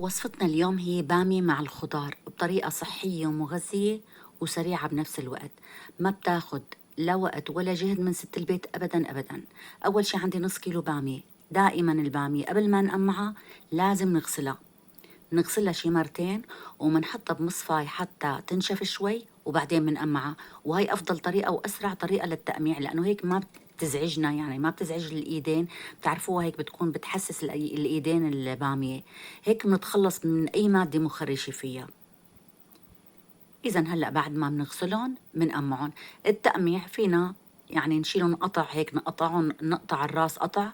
وصفتنا اليوم هي بامية مع الخضار بطريقة صحية ومغذية وسريعة بنفس الوقت. ما بتاخد لا وقت ولا جهد من ست البيت أبدا أبدا. أول شي عندي نص كيلو بامية. دائما البامية قبل ما نقمعها لازم نغسلها شي مرتين ومنحطها بمصفاي حتى تنشف شوي وبعدين بنقمعها. وهي أفضل طريقة وأسرع طريقة للتقميع، لأنه هيك ما بتزعجنا، يعني ما بتزعج الإيدين. بتعرفوها هيك بتكون بتحسس الإيدين البامية. هيك بنتخلص من أي مادة مخرشة فيها. إذا هلأ بعد ما بنغسلهم بنقمعهم. التقميع فينا يعني نشيلهم قطع، هيك نقطعهم، نقطع الراس قطع،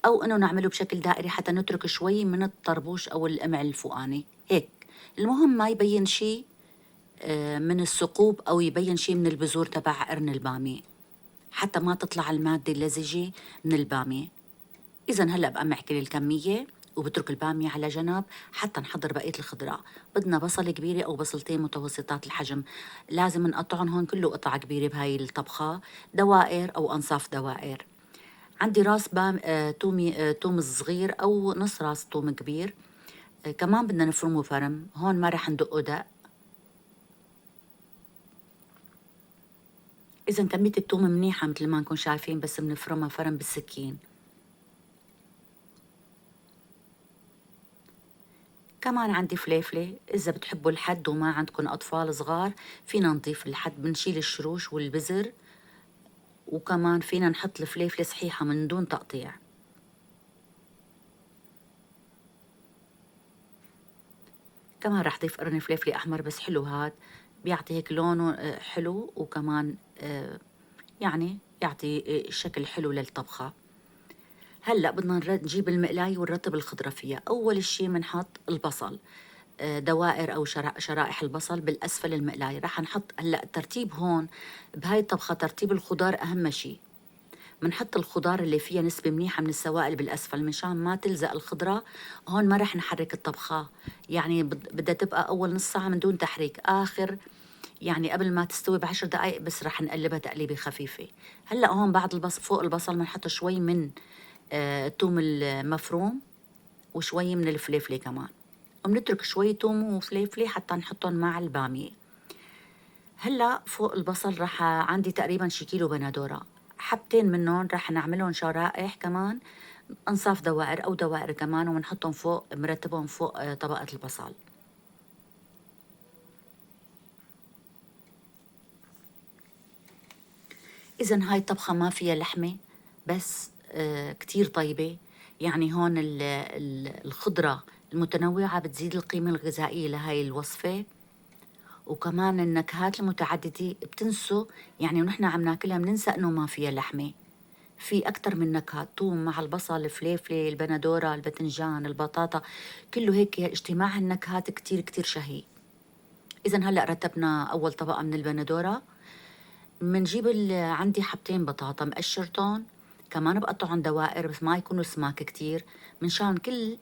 أو إنه نعمله بشكل دائري حتى نترك شوي من الطربوش أو القمع الفوقاني هيك. المهم ما يبين شي من الثقوب أو يبين شي من البذور تبع قرن البامية، حتى ما تطلع المادة اللزجة من البامية. إذا هلأ بقمع كل الكمية وبترك البامية على جنب حتى نحضر بقية الخضراء. بدنا بصل كبيرة أو بصلتين متوسطات الحجم، لازم نقطعهم هون كله قطع كبيرة بهاي الطبخة، دوائر أو أنصاف دوائر. عندي راس بام تومي توم صغير أو نص راس توم كبير. كمان بدنا نفرمه فرم، هون ما رح ندقه دق. إذا كمية التوم منيحة مثل ما نكون شايفين، بس بنفرمها فرم بالسكين. كمان عندي فليفلة، إذا بتحبوا الحد وما عندكم أطفال صغار فينا نضيف الحد، بنشيل الشروش والبزر، وكمان فينا نحط الفليفلة صحيحة من دون تقطيع. كمان رح ضيف قرن فليفلة أحمر بس حلو، هاد بيعطي هيك لونه حلو، وكمان يعني يعطي شكل حلو للطبخة. هلأ بدنا نجيب المقلاية ونرتب الخضرة فيها. أول شي بنحط البصل، دوائر أو شرائح البصل بالأسفل المقلاية. رح نحط هلأ الترتيب هون بهاي الطبخة، ترتيب الخضار أهم شي. منحط الخضار اللي فيها نسبة منيحة من السوائل بالأسفل مشان ما تلزق الخضرة. هون ما رح نحرك الطبخة، يعني بدها تبقى أول نص ساعة من دون تحريك، آخر يعني قبل ما تستوي ب10 دقايق بس رح نقلبها تقليبة خفيفة. هلأ هون بعد البصل، فوق البصل بنحط شوي من الثوم المفروم وشوي من الفليفلة كمان، وبنترك شوي توم وفليفلة حتى نحطهم مع البامية. هلا فوق البصل رح عندي تقريبا شي كيلو بندورة، حبتين منهم رح نعملهم شرائح كمان، أنصاف دوائر أو دوائر كمان، وبنحطهم فوق، مرتبهم فوق طبقة البصل. إذا هاي الطبخة ما فيها لحمة، بس كتير طيبة. يعني هون الخضرة المتنوعة بتزيد القيمة الغذائية لهاي الوصفة، وكمان النكهات المتعددة بتنسوا، يعني ونحن عم ناكلها بننسى إنه ما فيها لحمة. في أكتر من نكهة، توم مع البصل، الفليفلة، البندورة، الباذنجان، البطاطا، كله هيك اجتماع النكهات كتير كتير شهي. إذا هلأ رتبنا أول طبقة من البندورة. منجيب عندي حبتين بطاطا مقشرتهم، كمان بقطعهم دوائر بس ما يكونوا سماك كتير، منشان كل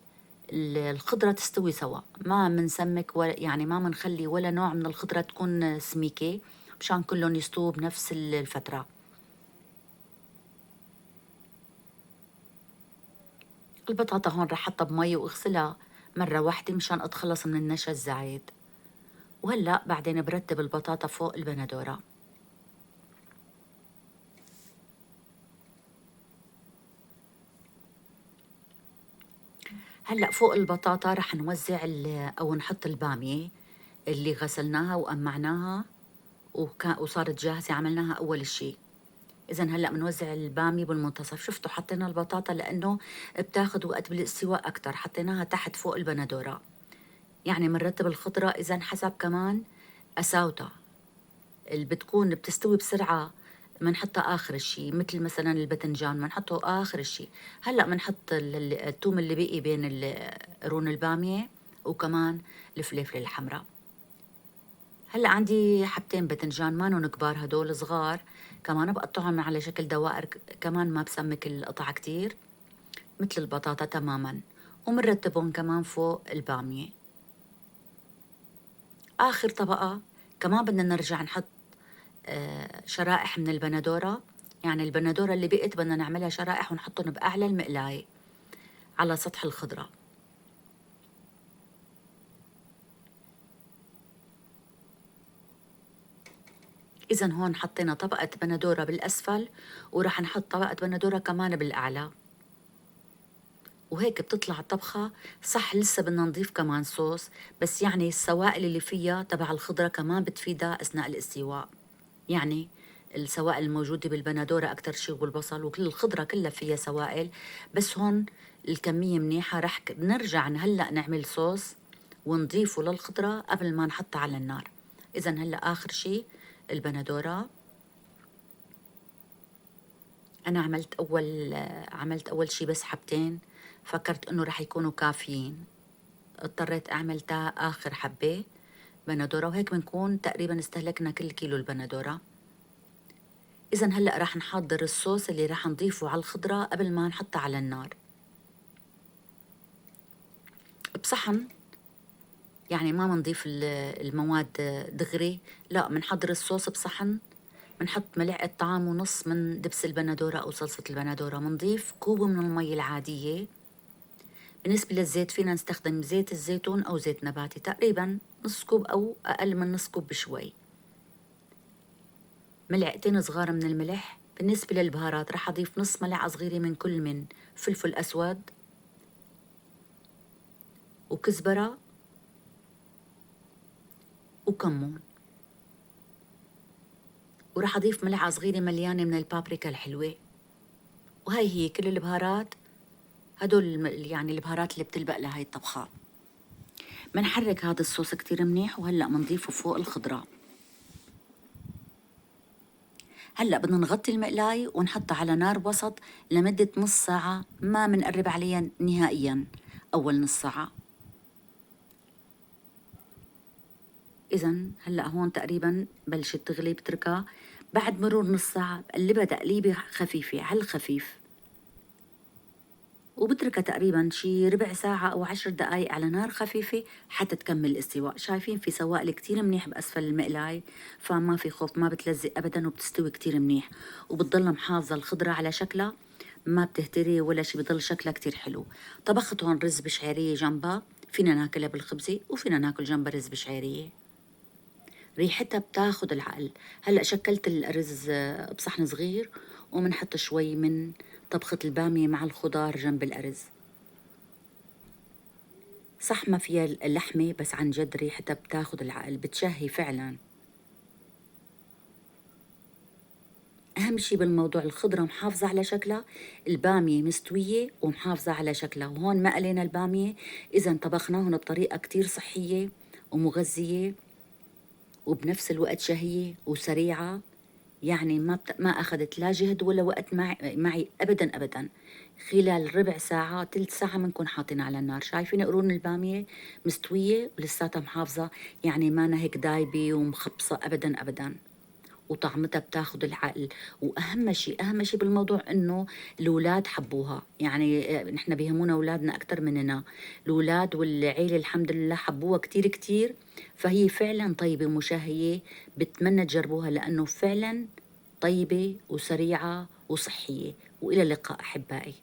الخضرة تستوي سوا. ما منسمك ولا يعني ما منخلي ولا نوع من الخضرة تكون سميكة، مشان كلهم يستووا بنفس الفترة. البطاطا هون رح احطها بمي واغسلها مرة واحدة مشان اتخلص من النشا الزايد. وهلأ بعدين برتب البطاطا فوق البندورة. هلأ فوق البطاطا رح نوزع أو نحط البامية اللي غسلناها وقمعناها وصارت جاهزة، عملناها أول شي. إذا هلأ بنوزع البامية بالمنتصف. شفتوا حطينا البطاطا لأنه بتاخد وقت بالاستواء أكتر، حطيناها تحت فوق البندورة. يعني بنرتب الخضرة إذا حسب كمان قساوتها، اللي بتكون بتستوي بسرعة منحطها آخر الشي، مثل مثلا الباذنجان منحطه آخر الشي. هلأ منحط الثوم اللي بقي بين قرون البامية، وكمان الفليفلة الحمراء. هلأ عندي حبتين باذنجان مانن كبار، هدول صغار، كمان بقطعهم على شكل دوائر، كمان ما بسمك القطع كتير مثل البطاطا تماما، ومنرتبهم كمان فوق البامية. آخر طبقة كمان بدنا نرجع نحط شرائح من البندورة. يعني البندورة اللي بقت بدنا نعملها شرائح ونحطهم بأعلى المقلاية على سطح الخضرة. إذا هون حطينا طبقة بندورة بالأسفل، وراح نحط طبقة بندورة كمان بالأعلى، وهيك بتطلع الطبخة. صح لسه بدنا نضيف كمان صوص، بس يعني السوائل اللي فيها تبع الخضرة كمان بتفيدها أثناء الاستواء. يعني السوائل الموجودة بالبندورة أكتر شي والبصل وكل الخضرة كلها فيها سوائل، بس هون الكمية منيحة. رح نرجع هلأ نعمل صوص ونضيفه للخضرة قبل ما نحطها على النار. إذا هلأ آخر شي البندورة. أنا عملت أول شي بس حبتين، فكرت إنه رح يكونوا كافيين، اضطريت أعمل آخر حبة بندورة، وهيك بنكون تقريبا استهلكنا كل كيلو البندورة. إذا هلأ رح نحضر الصوص اللي رح نضيفه على الخضرة قبل ما نحطها على النار بصحن. يعني ما بنضيف المواد دغري، لا، بنحضر الصوص بصحن. بنحط ملعقة طعام ونص من دبس البندورة أو صلصة البندورة. بنضيف كوب من المي العادية. بالنسبة للزيت فينا نستخدم زيت الزيتون أو زيت نباتي، تقريبا نص كوب أو أقل من نص كوب بشوي. ملعقتين صغار من الملح. بالنسبة للبهارات رح أضيف نص ملعقة صغيرة من كل من فلفل أسود وكزبرة وكمون، وراح أضيف ملعقة صغيرة مليانة من البابريكا الحلوة. وهي هي كل البهارات، هدول يعني البهارات اللي بتلبق لهاي الطبخة. منحرك هذا الصوص كتير منيح، وهلأ منضيفه فوق الخضرة. هلأ بدنا نغطي المقلاية ونحطها على نار وسط لمدة نص ساعة، ما منقرب عليها نهائيا أول نص ساعة. إذا هلأ هون تقريبا بلشت تغلي، بتركها بعد مرور نص ساعة، بقلبها تقليبة خفيفة على الخفيف، وبتركها تقريبا شي ربع ساعة أو 10 دقايق على نار خفيفة حتى تكمل الاستواء. شايفين في سوائل كتير منيح بأسفل المقلاي، فما في خوف، ما بتلزق أبدا وبتستوي كتير منيح، وبتضل محافظة الخضرة على شكلها، ما بتهتري ولا شي، بضل شكلها كتير حلو. طبخت هون رز بشعيرية جنبها، فينا ناكلها بالخبزة وفينا ناكل جنبها رز بشعيرية. ريحتها بتاخد العقل. هلأ شكلت الأرز بصحن صغير، ومنحط شوي من طبخة البامية مع الخضار جنب الأرز. صح ما فيها اللحمة، بس عن جد ريحتها بتاخد العقل، بتشهي فعلا. أهم شي بالموضوع الخضرة محافظة على شكلها، البامية مستوية ومحافظة على شكلها. وهون ما قلينا البامية، إذا طبخناهن بطريقة كتير صحية ومغذية وبنفس الوقت شهية وسريعة. يعني ما أخذت لا جهد ولا وقت معي أبدا أبدا. خلال ربع ساعة تلت ساعة بنكون حاطين على النار. شايفين قرون البامية مستوية ولساتها محافظة، يعني ما أنا هيك دايبة ومخبصة أبدا أبدا، وطعمتها بتاخد العقل. أهم شي بالموضوع إنه الأولاد حبوها. يعني نحن بيهمونا أولادنا أكتر مننا، الأولاد والعيلة الحمد لله حبوها كتير كتير. فهي فعلا طيبة ومشهية، بتمنى تجربوها لأنه فعلا طيبة وسريعة وصحية. وإلى اللقاء أحبائي.